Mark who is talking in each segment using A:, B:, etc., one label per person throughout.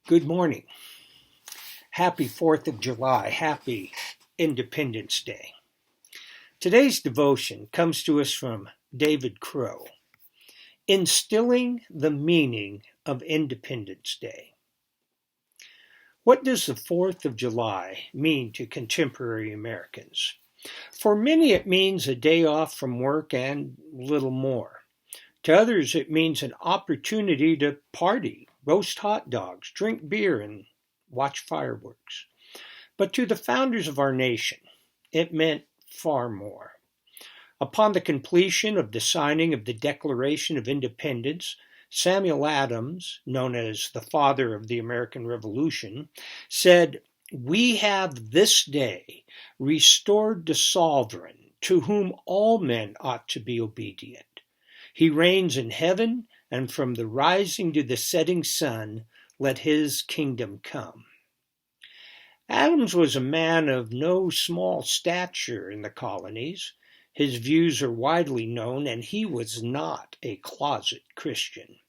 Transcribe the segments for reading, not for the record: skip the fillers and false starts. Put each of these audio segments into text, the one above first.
A: Good morning. Happy 4th of July. Happy Independence Day. Today's devotion comes to us from David Crow. Instilling the meaning of Independence Day. What does the 4th of July mean to contemporary Americans? For many, it means a day off from work and little more. To others, it means an opportunity to party, roast hot dogs, drink beer, and watch fireworks. But to the founders of our nation, it meant far more. Upon the completion of the signing of the Declaration of Independence, Samuel Adams, known as the father of the American Revolution, said, "We have this day restored the sovereign to whom all men ought to be obedient. He reigns in heaven, and from the rising to the setting sun, let his kingdom come." Adams was a man of no small stature in the colonies. His views are widely known, and he was not a closet Christian.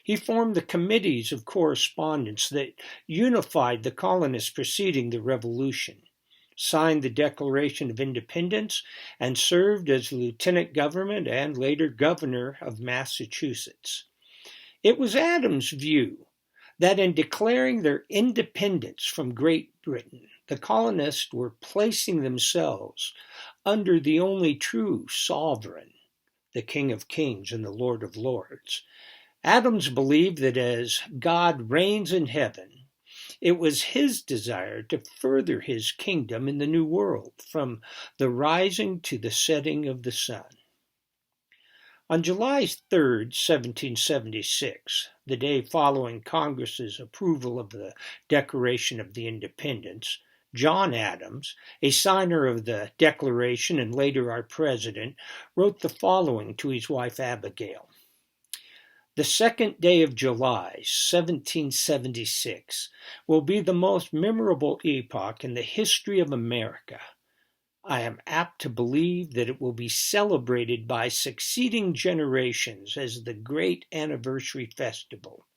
A: He formed the committees of correspondence that unified the colonists preceding the Revolution, signed the Declaration of Independence, and served as lieutenant governor and later governor of Massachusetts. It was Adams' view that in declaring their independence from Great Britain, the colonists were placing themselves under the only true sovereign, the King of Kings and the Lord of Lords. Adams believed that as God reigns in heaven, it was his desire to further his kingdom in the New World, from the rising to the setting of the sun. On July 3, 1776, the day following Congress's approval of the Declaration of the Independence, John Adams, a signer of the Declaration and later our president, wrote the following to his wife Abigail. "The second day of July, 1776, will be the most memorable epoch in the history of America. I am apt to believe that it will be celebrated by succeeding generations as the great anniversary festival.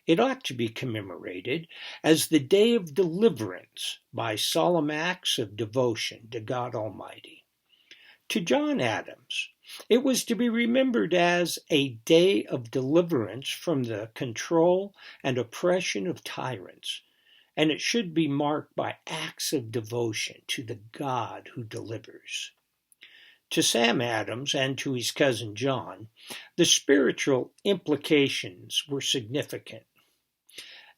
A: It ought to be commemorated as the day of deliverance by solemn acts of devotion to God Almighty." To John Adams, it was to be remembered as a day of deliverance from the control and oppression of tyrants, and it should be marked by acts of devotion to the God who delivers. To Sam Adams and to his cousin John, the spiritual implications were significant.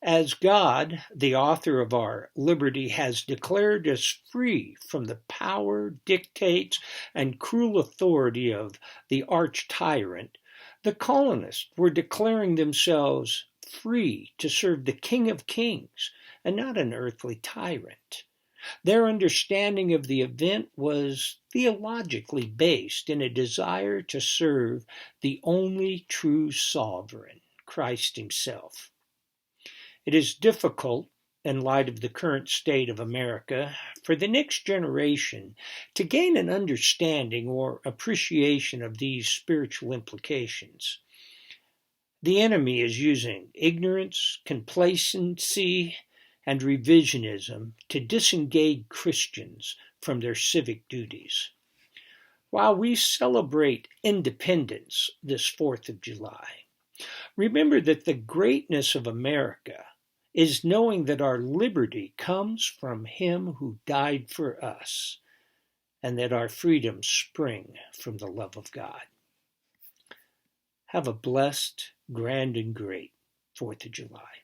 A: As God, the author of our liberty, has declared us free from the power, dictates, and cruel authority of the arch-tyrant, the colonists were declaring themselves free to serve the King of Kings and not an earthly tyrant. Their understanding of the event was theologically based in a desire to serve the only true sovereign, Christ himself. It is difficult, in light of the current state of America, for the next generation to gain an understanding or appreciation of these spiritual implications. The enemy is using ignorance, complacency, and revisionism to disengage Christians from their civic duties. While we celebrate independence this 4th of July, remember that the greatness of America is knowing that our liberty comes from him who died for us, and that our freedoms spring from the love of God. Have a blessed, grand, and great 4th of July.